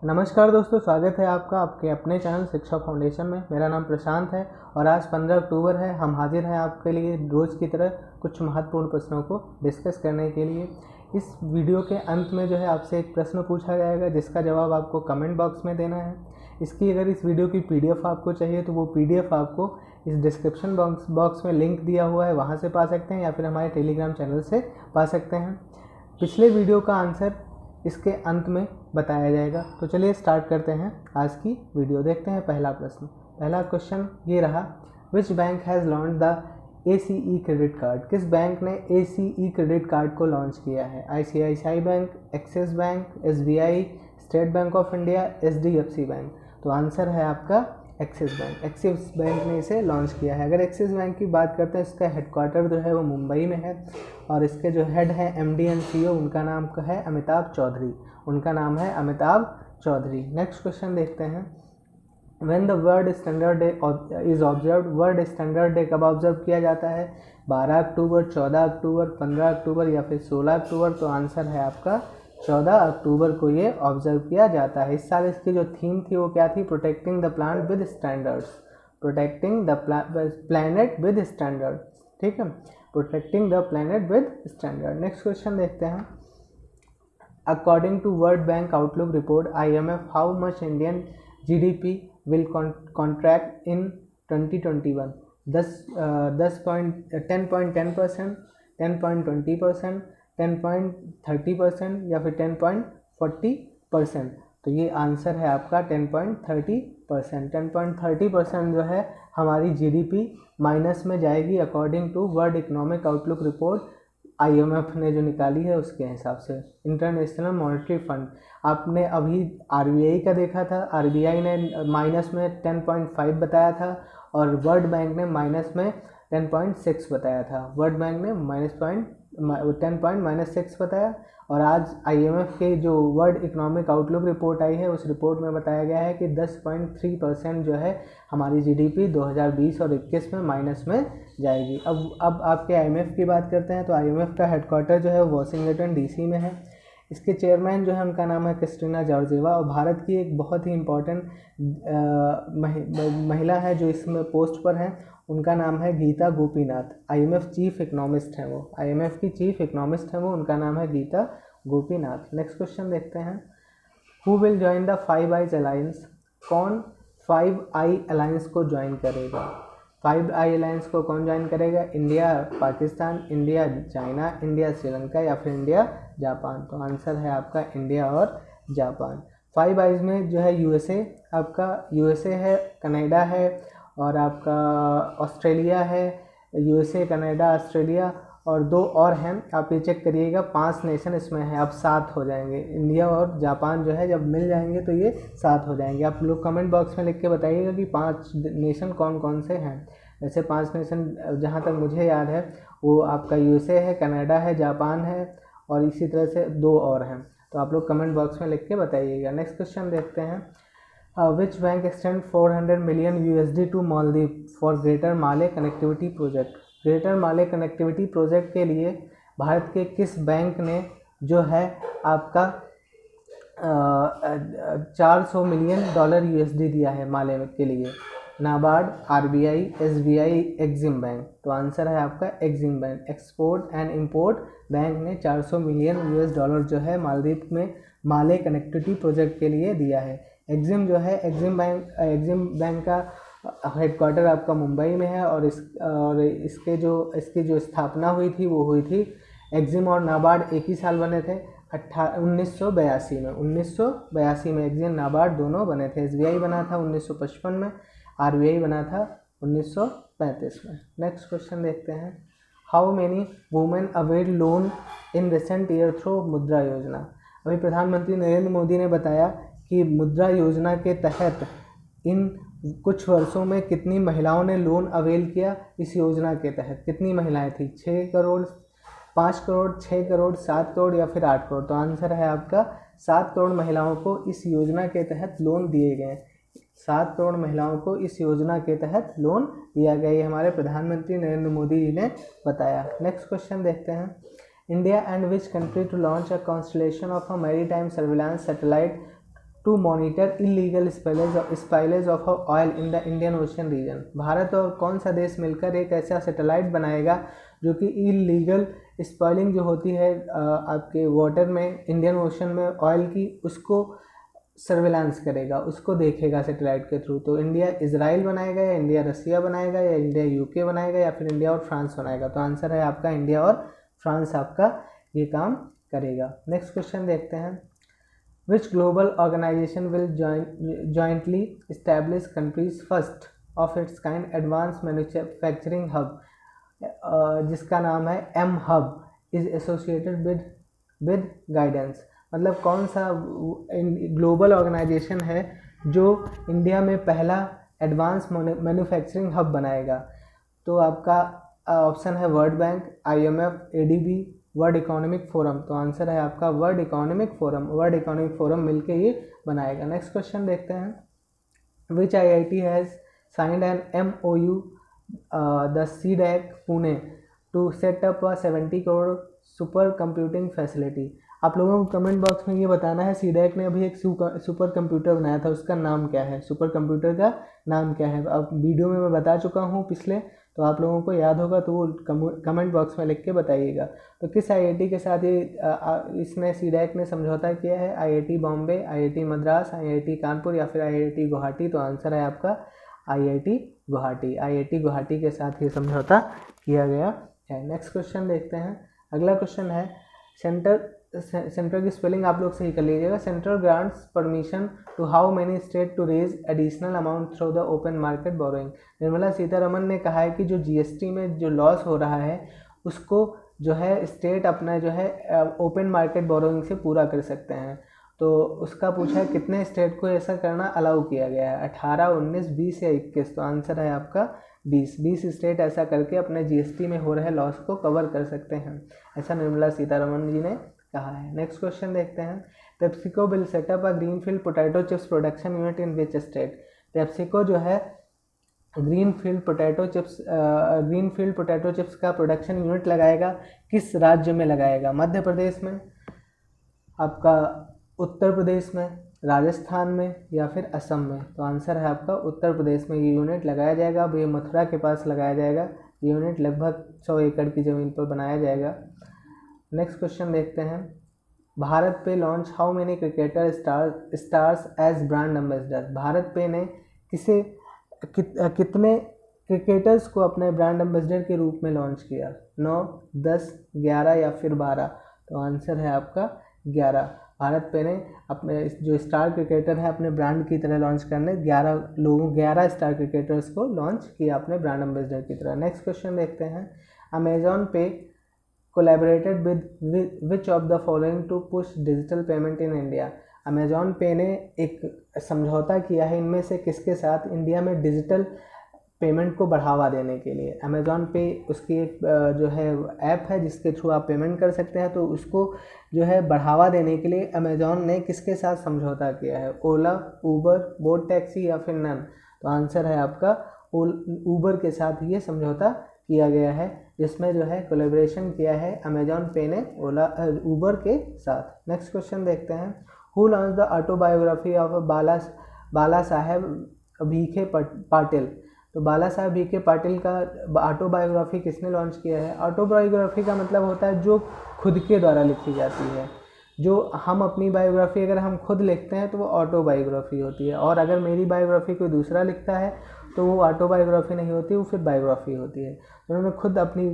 नमस्कार दोस्तों, स्वागत है आपका आपके अपने चैनल शिक्षा फाउंडेशन में। मेरा नाम प्रशांत है और आज 15 अक्टूबर है। हम हाजिर हैं आपके लिए रोज़ की तरह कुछ महत्वपूर्ण प्रश्नों को डिस्कस करने के लिए। इस वीडियो के अंत में जो है आपसे एक प्रश्न पूछा जाएगा जिसका जवाब आपको कमेंट बॉक्स में देना है। इसकी अगर इस वीडियो की PDF आपको चाहिए तो वो PDF आपको इस डिस्क्रिप्शन बॉक्स में लिंक दिया हुआ है, वहाँ से पा सकते हैं या फिर हमारे टेलीग्राम चैनल से पा सकते हैं। पिछले वीडियो का आंसर इसके अंत में बताया जाएगा। तो चलिए स्टार्ट करते हैं आज की वीडियो। देखते हैं पहला प्रश्न। पहला क्वेश्चन ये रहा, which bank has launch the ACE credit card. किस बैंक ने ACE क्रेडिट कार्ड को लॉन्च किया है? ICICI bank, axis bank, SBI, state bank of India, HDFC bank. तो आंसर है आपका एक्सिस बैंक। एक्सिस बैंक ने इसे लॉन्च किया है। अगर एक्सिस बैंक की बात करते हैं, इसका हेडक्वार्टर जो है वो मुंबई में है और इसके जो हेड है MD एंड CEO, उनका नाम है अमिताभ चौधरी। उनका नाम है अमिताभ चौधरी। नेक्स्ट क्वेश्चन देखते हैं। When the world standard day is observe. World standard day कब ऑब्जर्व किया जाता है? 12 अक्टूबर, 14 अक्टूबर, 15 अक्टूबर या फिर 16 अक्टूबर। तो आंसर है आपका 14 अक्टूबर को ये ऑब्जर्व किया जाता है। इस साल इसकी जो थीम थी वो क्या थी? Protecting the plant with standards. Protecting the planet with standard. ठीक है, protecting the planet with standard. Next question देखते हैं। According to World Bank outlook report IMF, how much Indian GDP will contract in 2021? 10.10%, 10.20%, 10.30% या फिर 10.40%। तो ये answer है आपका 10.30%। 10.30% जो है हमारी GDP माइनस में जाएगी according to World Economic Outlook report IMF ने जो निकाली है उसके हिसाब से। इंटरनेशनल मॉनेटरी फंड, आपने अभी RBI का देखा था। RBI ने माइनस में 10.5 बताया था और वर्ल्ड बैंक ने माइनस में 10.6 बताया था। वर्ल्ड बैंक ने -6 बताया और आज IMF के जो वर्ल्ड इकोनॉमिक आउटलुक रिपोर्ट आई है उस रिपोर्ट में बताया गया है कि 10.3% जो है हमारी GDP 2020 और 21 में माइनस में जाएगी। अब आपके IMF की बात करते हैं तो IMF का हेडक्वार्टर जो है वाशिंगटन DC में है। इसके चेयरमैन जो है उनका नाम है क्रिस्टिना जॉर्जिवा और भारत की एक बहुत ही इम्पोर्टेंट महिला है जो इसमें पोस्ट पर है। उनका नाम है Gita Gopinath. IMF chief economist हैं वो। IMF की चीफ इकोनॉमिस्ट हैं वो। उनका नाम है गीता गोपीनाथ। नेक्स्ट क्वेश्चन देखते हैं। Who will join the 5 eyes alliance. कौन 5 आई अलायंस को ज्वाइन करेगा? 5 आई अलायंस को कौन ज्वाइन करेगा? India Pakistan, India China, India Sri Lanka या फिर इंडिया जापान। तो आंसर है आपका इंडिया और जापान। 5 आइज में जो है USA, आपका USA है, कनाडा है और आपका ऑस्ट्रेलिया है। USA, कनाडा, ऑस्ट्रेलिया और 2 और हैं, आप ये चेक करिएगा। 5 नेशन इसमें हैं, अब 7 हो जाएंगे। इंडिया और जापान जो है जब मिल जाएंगे तो ये 7 हो जाएंगे। आप लोग कमेंट बॉक्स में लिख के बताइएगा कि 5 नेशन कौन कौन से हैं। ऐसे 5 नेशन जहाँ तक मुझे याद है वो आपका USA है, कनाडा है, जापान है और इसी तरह से 2 और हैं। तो आप लोग कमेंट बॉक्स में लिख के बताइएगा। नेक्स्ट क्वेश्चन देखते हैं। Which bank extend 400 million USD to Maldives for greater Male connectivity project. Greater Male connectivity project के लिए भारत के किस बैंक ने जो है आपका $400 मिलियन USD दिया है माले के लिए? NABARD, RBI, SBI, Exim bank. तो आंसर है आपका Exim bank. Export and import bank ने $400 मिलियन US जो है मालदीव में माले कनेक्टिविटी प्रोजेक्ट के लिए दिया है। एक्सिम जो है एक्सिम बैंक का हेडक्वार्टर आपका मुंबई में है और इसकी जो स्थापना हुई थी वो हुई थी, एक्सिम और नाबार्ड एक ही साल बने थे 1982 में। 1982 में एक्सिम नाबार्ड दोनों बने थे। SBI बना था 1955 में, RBI बना था 1935 में। नेक्स्ट क्वेश्चन देखते हैं। How many women availed loan in recent year through मुद्रा योजना। अभी प्रधानमंत्री नरेंद्र मोदी ने बताया कि मुद्रा योजना के तहत इन कुछ वर्षों में कितनी महिलाओं ने लोन अवेल किया। इस योजना के तहत कितनी महिलाएं थी? 6 करोड़, 5 करोड़, 6 करोड़, 7 करोड़ या फिर 8 करोड़। तो आंसर है आपका 7 करोड़ महिलाओं को इस योजना के तहत लोन दिए गए। 7 करोड़ महिलाओं को इस योजना के तहत लोन दिया गया। ये हमारे प्रधानमंत्री नरेंद्र मोदी जी ने बताया। नेक्स्ट क्वेश्चन देखते हैं। India and which country to launch a constellation of a maritime surveillance satellite to monitor illegal spillage of oil in the Indian Ocean region. Bharat और कौन सा देश मिलकर एक ऐसा सैटेलाइट बनाएगा जो कि इलीगल स्पॉइलिंग जो होती है आपके वाटर में, इंडियन ओशन में ऑयल की, उसको सर्विलांस करेगा, उसको देखेगा सैटेलाइट के थ्रू। तो इंडिया इजराइल बनाएगा, या इंडिया रसिया बनाएगा, या इंडिया यूके बनाएगा, या फिर इंडिया और फ्रांस बनाएगा। तो आंसर है आपका इंडिया और फ्रांस आपका ये काम करेगा। नेक्स्ट क्वेश्चन देखते हैं, which global organization will jointly establish countries first of its kind advance manufacturing hub, जिसका नाम है M hub, is associated with guidance. मतलब कौन सा ग्लोबल ऑर्गेनाइजेशन है जो इंडिया में पहला एडवांस मैन्युफैक्चरिंग हब बनाएगा। तो आपका ऑप्शन है World Bank, IMF, ADB, World Economic Forum. तो आंसर है आपका World Economic Forum. World Economic Forum मिलके ये बनाएगा। नेक्स्ट क्वेश्चन देखते हैं, which IIT has signed an MOU the CDAC Pune to set up a 70 crore super computing facility. आप लोगों को कमेंट बॉक्स में ये बताना है, CDAC ने अभी एक सुपर कंप्यूटर बनाया था, उसका नाम क्या है, सुपर कंप्यूटर का नाम क्या है। अब वीडियो में मैं बता चुका हूँ पिछले, तो आप लोगों को याद होगा तो वो कमेंट बॉक्स में लिख के बताइएगा। तो किस IIT के साथ ये इसने CDAC ने समझौता किया है, IIT Bombay, IIT Madras, IIT Kanpur या फिर IIT गुवाहाटी। तो आंसर है आपका IIT गुवाहाटी। IIT गुवाहाटी के साथ ये समझौता किया गया है। नेक्स्ट क्वेश्चन देखते हैं, अगला क्वेश्चन है, सेंटर की स्पेलिंग आप लोग सही कर लीजिएगा। Central grants permission to how many state to raise additional amount through the open market borrowing. Nirmala Sitharaman ने कहा है कि जो GST में जो लॉस हो रहा है उसको जो है स्टेट अपना जो है ओपन मार्केट बोरोइंग से पूरा कर सकते हैं। तो उसका पूछा है कितने स्टेट को ऐसा करना अलाउ किया गया है, 18, 19, 20 या 21। तो आंसर है आपका 20 स्टेट ऐसा करके अपने GST में हो रहे लॉस को कवर कर सकते हैं, ऐसा निर्मला सीतारमन जी ने कहा है। नेक्स्ट क्वेश्चन देखते हैं, PepsiCo will set up a greenfield potato chips production unit in which state. PepsiCo जो है ग्रीनफील्ड पोटैटो चिप्स का प्रोडक्शन यूनिट लगाएगा, किस राज्य में लगाएगा, मध्य प्रदेश में, आपका उत्तर प्रदेश में, राजस्थान में या फिर असम में। तो आंसर है आपका उत्तर प्रदेश में ये यूनिट लगाया जाएगा। अब ये मथुरा के पास लगाया जाएगा, ये यूनिट लगभग 100 एकड़ की ज़मीन पर बनाया जाएगा। नेक्स्ट क्वेश्चन देखते हैं, BharatPe launch how many cricketer stars as brand ambassador. BharatPe ने कितने क्रिकेटर्स को अपने ब्रांड एम्बेसडर के रूप में लॉन्च किया, 9, 10, 11 या फिर 12। तो आंसर है आपका 11। भारत पे ने अपने जो स्टार क्रिकेटर है अपने ब्रांड की तरह लॉन्च करने 11 स्टार क्रिकेटर्स को लॉन्च किया अपने ब्रांड एम्बेसडर की तरह। नेक्स्ट क्वेश्चन देखते हैं, अमेजॉन पे collaborated with which of the following to push digital payment in India। Amazon पे ने एक समझौता किया है इनमें से किसके साथ, इंडिया में डिजिटल पेमेंट को बढ़ावा देने के लिए। अमेजॉन पे उसकी एक जो है ऐप है जिसके थ्रू आप पेमेंट कर सकते हैं, तो उसको जो है बढ़ावा देने के लिए अमेजॉन ने किसके साथ समझौता किया है, ओला, ऊबर, बोट टैक्सी या फिर नन। तो आंसर है आपका ऊबर के साथ ये समझौता किया गया है, जिसमें जो है कोलैबोरेशन किया है अमेजॉन पे ने ऊबर के साथ। नेक्स्ट क्वेश्चन देखते हैं, who launch the autobiography of Bala Saheb Bhikhe Patil. तो बाला साहेब भीखे पाटिल का ऑटोबायोग्राफी किसने लॉन्च किया है। ऑटोबायोग्राफी का मतलब होता है जो खुद के द्वारा लिखी जाती है। जो हम अपनी बायोग्राफी अगर हम खुद लिखते हैं तो वो ऑटोबायोग्राफी होती है, और अगर मेरी बायोग्राफी कोई दूसरा लिखता है तो वो ऑटोबायोग्राफी नहीं होती, वो फिर बायोग्राफी होती है। उन्होंने खुद अपनी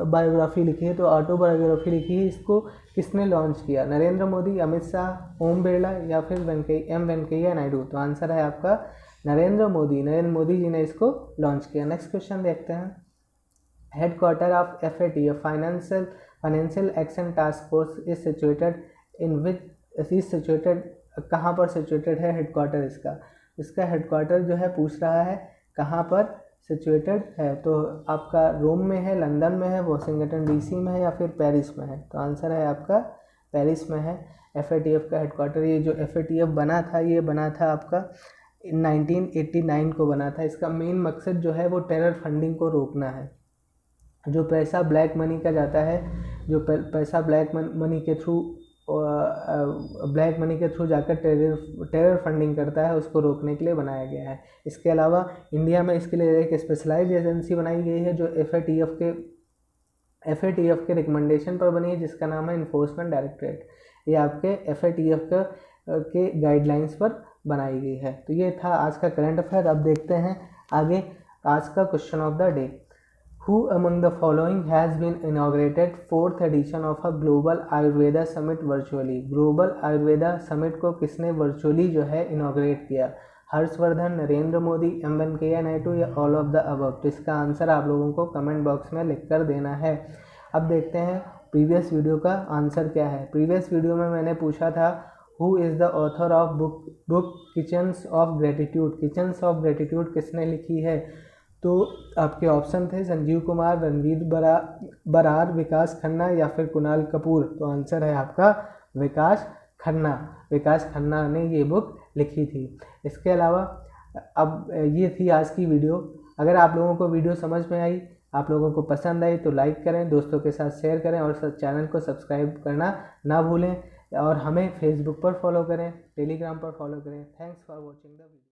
बायोग्राफी लिखी है तो ऑटोबायोग्राफी लिखी है। इसको किसने लॉन्च किया, नरेंद्र मोदी, अमित शाह, ओम बिरला या फिर वेंकैया नायडू। तो आंसर है आपका नरेंद्र मोदी जी ने इसको लॉन्च किया। नेक्स्ट क्वेश्चन देखते हैं, headquarter of FATF financial action task force is situated in which कहाँ पर सिचुएटेड है हेडक्वार्टर इसका। इसका हेडक्वार्टर जो है पूछ रहा है कहाँ पर सिचुएटेड है, तो आपका रोम में है, लंदन में है, वाशिंगटन DC में है या फिर पेरिस में है। तो आंसर है आपका पेरिस में है FATF का हेडक्वार्टर। ये जो FATF बना था ये बना था आपका 1989 को बना था। इसका मेन मकसद जो है वो टेरर फंडिंग को रोकना है। जो पैसा ब्लैक मनी का जाता है, जो पैसा ब्लैक मनी के थ्रू ब्लैक मनी के थ्रू जाकर टेरर फंडिंग करता है, उसको रोकने के लिए बनाया गया है। इसके अलावा इंडिया में इसके लिए एक स्पेशलाइज्ड एजेंसी बनाई गई है जो FATF के रिकमेंडेशन पर बनी है, जिसका नाम है इन्फोर्समेंट डायरेक्टरेट। ये आपके FATF के गाइडलाइंस पर बनाई गई है। तो ये था आज का करंट अफेयर। अब देखते हैं आगे आज का question of the day. Who among the following has been inaugurated 4th edition of a Global Ayurveda Summit virtually? Global Ayurveda summit को किसने वर्चुअली जो है इनाग्रेट किया? हर्षवर्धन, नरेंद्र मोदी, एम वेंकैया नायडू या ऑल ऑफ द अबव? तो इसका आंसर आप लोगों को कमेंट बॉक्स में लिख कर देना है। अब देखते हैं प्रीवियस वीडियो का आंसर क्या है। प्रीवियस वीडियो में मैंने पूछा था who is the author of book kitchens of gratitude? Kitchens of gratitude किसने लिखी है? तो आपके ऑप्शन थे संजीव कुमार, रणवीर बरार, विकास खन्ना या फिर कुणाल कपूर। तो आंसर है आपका विकास खन्ना। विकास खन्ना ने ये बुक लिखी थी। इसके अलावा अब ये थी आज की वीडियो। अगर आप लोगों को वीडियो समझ में आई, आप लोगों को पसंद आई तो लाइक करें, दोस्तों के साथ शेयर करें और चैनल को सब्सक्राइब करना ना भूलें। और हमें फेसबुक पर फॉलो करें, टेलीग्राम पर फॉलो करें। Thanks for watching the video.